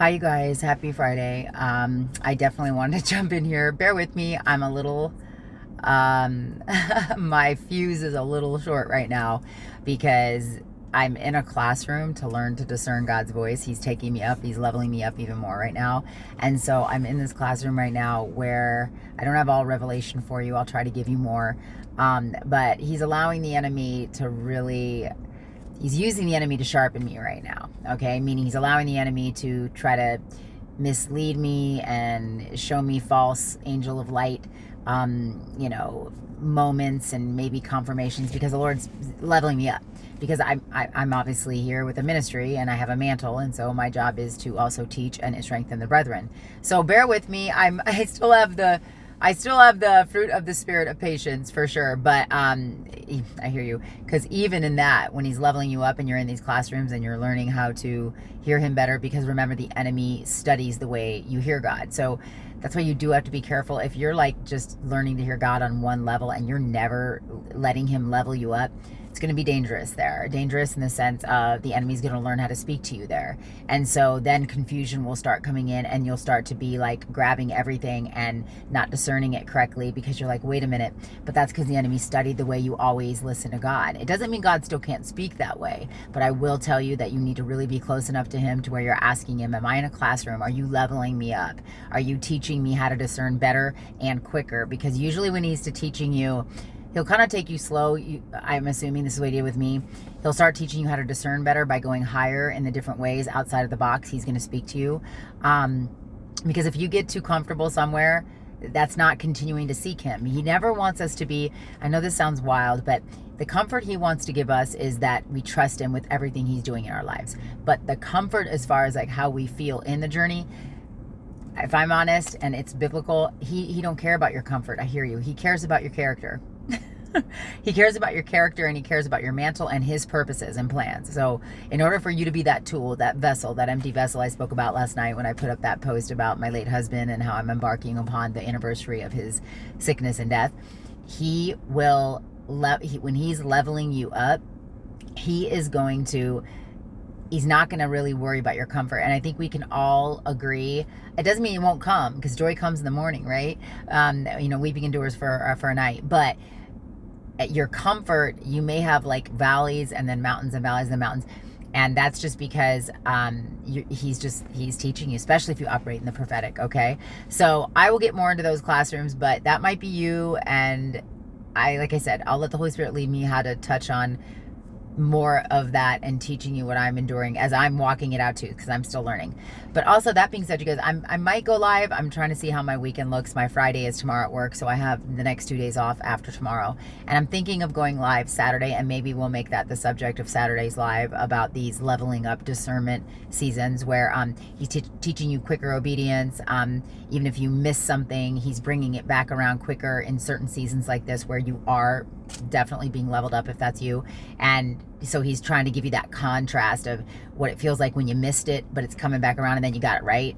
Hi, you guys. Happy Friday. I definitely wanted to jump in here. Bear with me. I'm a little, my fuse is a little short right now because I'm in a classroom to learn to discern God's voice. He's taking me up. He's leveling me up even more right now. And so I'm in this classroom right now where I don't have all revelation for you. I'll try to give you more. But he's allowing the enemy to really he's using the enemy to sharpen me right now. Okay, meaning he's allowing the enemy to try to mislead me and show me false angel of light moments and maybe confirmations, because the Lord's leveling me up, because I'm obviously here with a ministry and I have a mantle, and so my job is to also teach and strengthen the brethren. So bear with me. I still have the fruit of the spirit of patience for sure. But I hear you, because even in that, when he's leveling you up and you're in these classrooms and you're learning how to hear him better, because remember, the enemy studies the way you hear God. So that's why you do have to be careful. If you're like just learning to hear God on one level and you're never letting him level you up, it's going to be dangerous there. Dangerous in the sense of the enemy's going to learn how to speak to you there. And so then confusion will start coming in and you'll start to be like grabbing everything and not discerning it correctly, because you're like, wait a minute. But that's because the enemy studied the way you always listen to God. It doesn't mean God still can't speak that way. But I will tell you that you need to really be close enough to him to where you're asking him, am I in a classroom? Are you leveling me up? Are you teaching me how to discern better and quicker? Because usually when he's teaching you, he'll kind of take you slow. I'm assuming this is what he did with me. He'll start teaching you how to discern better by going higher in the different ways outside of the box he's going to speak to you. Because if you get too comfortable somewhere, that's not continuing to seek him. He never wants us to be, I know this sounds wild, but the comfort he wants to give us is that we trust him with everything he's doing in our lives. But the comfort as far as like how we feel in the journey, if I'm honest and it's biblical, he don't care about your comfort. I hear you. He cares about your character. He cares about your character, and he cares about your mantle and his purposes and plans. So in order for you to be that tool, that vessel, that empty vessel I spoke about last night when I put up that post about my late husband and how I'm embarking upon the anniversary of his sickness and death, he will when he's leveling you up, he's not going to really worry about your comfort. And I think we can all agree. It doesn't mean it won't come, because joy comes in the morning, right? Weeping endures for a night. But at your comfort, you may have like valleys and then mountains and valleys and mountains. And that's just because he's teaching you, especially if you operate in the prophetic, okay? So I will get more into those classrooms, but that might be you. And like I said, I'll let the Holy Spirit lead me how to touch on more of that and teaching you what I'm enduring as I'm walking it out too, because I'm still learning. But also, that being said, you guys, I might go live. I'm trying to see how my weekend looks. My Friday is tomorrow at work, so I have the next 2 days off after tomorrow, and I'm thinking of going live Saturday, and maybe we'll make that the subject of Saturday's live, about these leveling up discernment seasons where he's teaching you quicker obedience. Even if you miss something, he's bringing it back around quicker in certain seasons like this where you are definitely being leveled up, if that's you. And so he's trying to give you that contrast of what it feels like when you missed it, but it's coming back around and then you got it right.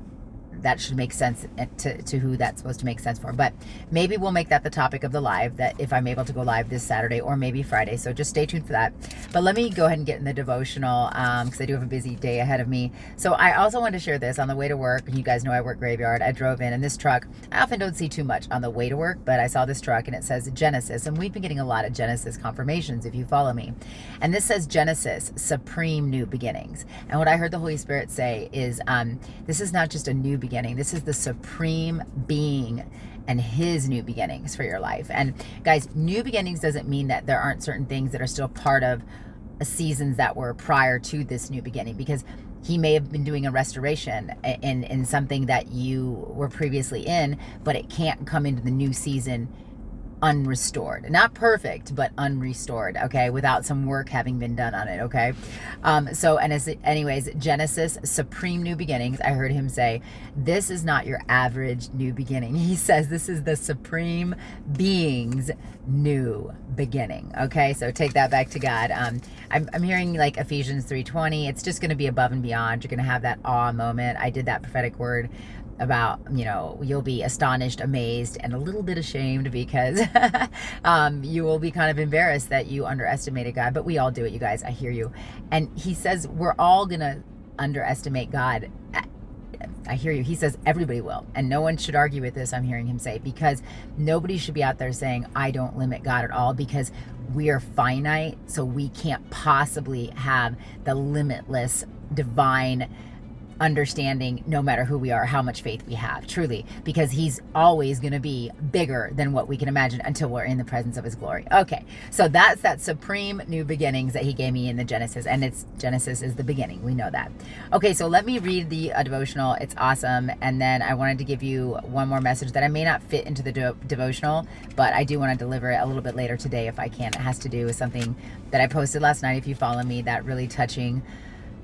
That should make sense to who that's supposed to make sense for. But maybe we'll make that the topic of the live, that if I'm able to go live this Saturday or maybe Friday. So just stay tuned for that. But let me go ahead and get in the devotional, because I do have a busy day ahead of me. So I also want to share this on the way to work. You guys know I work graveyard. I drove in, and this truck, I often don't see too much on the way to work, but I saw this truck and it says Genesis. And we've been getting a lot of Genesis confirmations if you follow me. And this says Genesis, Supreme New Beginnings. And what I heard the Holy Spirit say is this is not just a new beginning. This is the supreme being and his new beginnings for your life. And guys, new beginnings doesn't mean that there aren't certain things that are still part of seasons that were prior to this new beginning, because he may have been doing a restoration in something that you were previously in, but it can't come into the new season unrestored. Not perfect, but unrestored, okay? Without some work having been done on it, okay? Anyways, Genesis, Supreme New Beginnings, I heard him say, this is not your average new beginning. He says this is the Supreme Being's new beginning, okay? So take that back to God. I'm hearing like Ephesians 3:20. It's just going to be above and beyond. You're going to have that awe moment. I did that prophetic word about, you'll be astonished, amazed, and a little bit ashamed, because you will be kind of embarrassed that you underestimated God. But we all do it, you guys. I hear you. And he says we're all going to underestimate God I hear you. He says everybody will. And no one should argue with this, I'm hearing him say, because nobody should be out there saying, I don't limit God at all, because we are finite. So we can't possibly have the limitless divine understanding, no matter who we are, how much faith we have, truly, because he's always going to be bigger than what we can imagine until we're in the presence of his glory. Okay, so that's that supreme new beginnings that he gave me in the Genesis, and it's Genesis is the beginning. We know that. Okay, so let me read the devotional. It's awesome. And then I wanted to give you one more message that I may not fit into the devotional, but I do want to deliver it a little bit later today if I can. It has to do with something that I posted last night. If you follow me, that really touching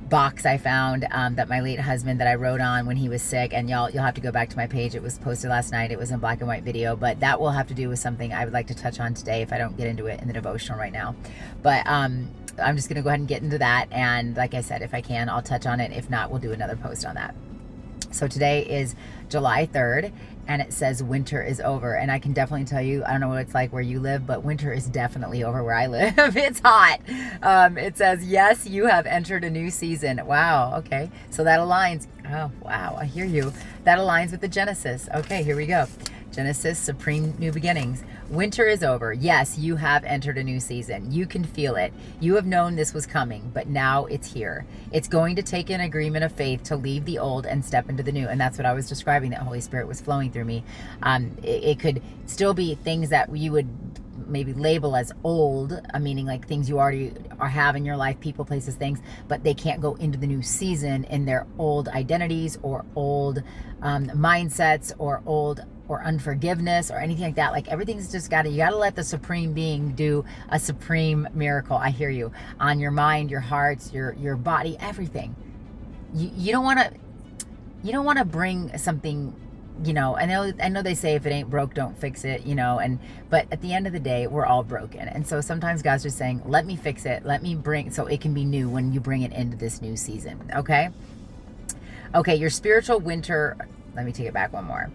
box I found that my late husband, that I wrote on when he was sick, and you'll have to go back to my page. It was posted last night. It was a black and white video, but that will have to do with something I would like to touch on today if I don't get into it in the devotional right now. But I'm just gonna go ahead and get into that, and like I said, if I can, I'll touch on it. If not, we'll do another post on that. So today is July 3rd, and it says winter is over. And I can definitely tell you, I don't know what it's like where you live, but winter is definitely over where I live. It's hot. It says, yes, you have entered a new season. Wow. Okay. So that aligns. Oh, wow. I hear you. That aligns with the Genesis. Okay, here we go. Genesis, supreme new beginnings. Winter is over. Yes, you have entered a new season. You can feel it. You have known this was coming, but now it's here. It's going to take an agreement of faith to leave the old and step into the new. And that's what I was describing, that Holy Spirit was flowing through me. It could still be things that you would maybe label as old, meaning like things you already have in your life, people, places, things, but they can't go into the new season in their old identities or old mindsets or old or unforgiveness or anything like that. Like everything's just you gotta let the supreme being do a supreme miracle. I hear you, on your mind, your hearts, your body, everything. You don't want to bring something, you know, I know they say if it ain't broke, don't fix it, you know, but at the end of the day, we're all broken. And so sometimes God's just saying, let me fix it. Let me bring, so it can be new when you bring it into this new season. Okay. Okay. Your spiritual winter, let me take it back one more.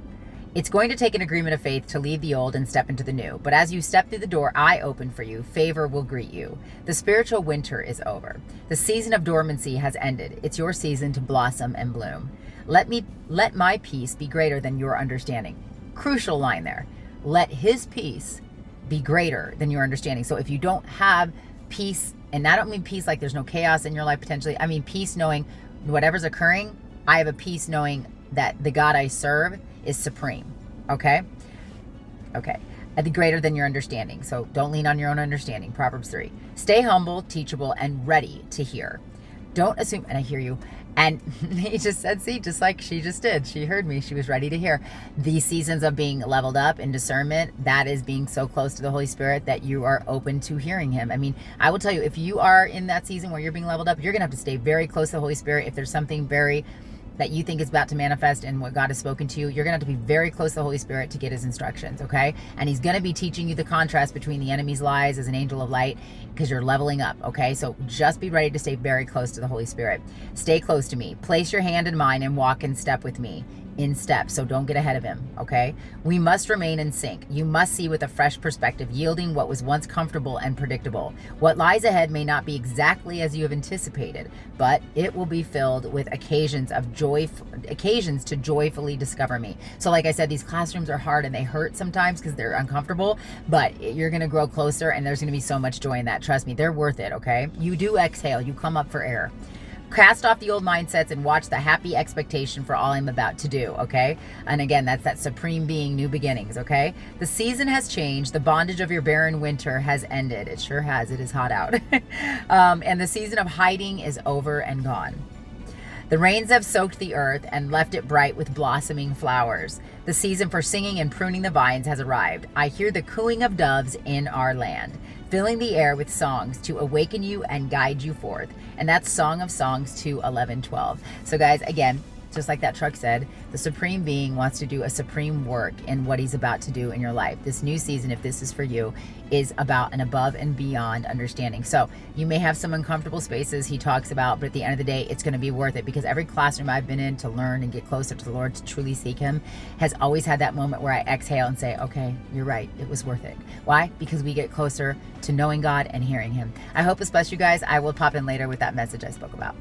It's going to take an agreement of faith to leave the old and step into the new. But as you step through the door I open for you, favor will greet you. The spiritual winter is over. The season of dormancy has ended. It's your season to blossom and bloom. Let my peace be greater than your understanding. Crucial line there. Let his peace be greater than your understanding. So if you don't have peace, and I don't mean peace like there's no chaos in your life potentially. I mean peace knowing whatever's occurring, I have a peace knowing that the God I serve is supreme. Okay? Okay. At the greater than your understanding. So don't lean on your own understanding. Proverbs 3. Stay humble, teachable, and ready to hear. Don't assume, and I hear you. And he just said, see, just like she just did. She heard me. She was ready to hear. These seasons of being leveled up in discernment, that is being so close to the Holy Spirit that you are open to hearing him. I mean, I will tell you, if you are in that season where you're being leveled up, you're going to have to stay very close to the Holy Spirit. If there's something very that you think is about to manifest in what God has spoken to you, you're going to have to be very close to the Holy Spirit to get his instructions, okay? And he's going to be teaching you the contrast between the enemy's lies as an angel of light, because you're leveling up, okay? So just be ready to stay very close to the Holy Spirit. Stay close to me. Place your hand in mine and walk in step with me. In step, so don't get ahead of him, okay? We must remain in sync. You must see with a fresh perspective, yielding what was once comfortable and predictable. What lies ahead may not be exactly as you have anticipated, but it will be filled with occasions to joyfully discover me. So like I said, these classrooms are hard and they hurt sometimes because they're uncomfortable, but you're going to grow closer and there's going to be so much joy in that. Trust me, they're worth it, okay? You do exhale, you come up for air. Cast off the old mindsets and watch the happy expectation for all I'm about to do, okay? And again, that's that supreme being, new beginnings, okay? The season has changed. The bondage of your barren winter has ended. It sure has. It is hot out. And the season of hiding is over and gone. The rains have soaked the earth and left it bright with blossoming flowers. The season for singing and pruning the vines has arrived. I hear the cooing of doves in our land, filling the air with songs to awaken you and guide you forth. And that's Song of Songs 2:11-12. So guys, again, just like that truck said, the supreme being wants to do a supreme work in what he's about to do in your life. This new season, if this is for you, is about an above and beyond understanding. So you may have some uncomfortable spaces he talks about, but at the end of the day, it's going to be worth it, because every classroom I've been in to learn and get closer to the Lord, to truly seek him, has always had that moment where I exhale and say, okay, you're right. It was worth it. Why? Because we get closer to knowing God and hearing him. I hope this blessed you guys. I will pop in later with that message I spoke about.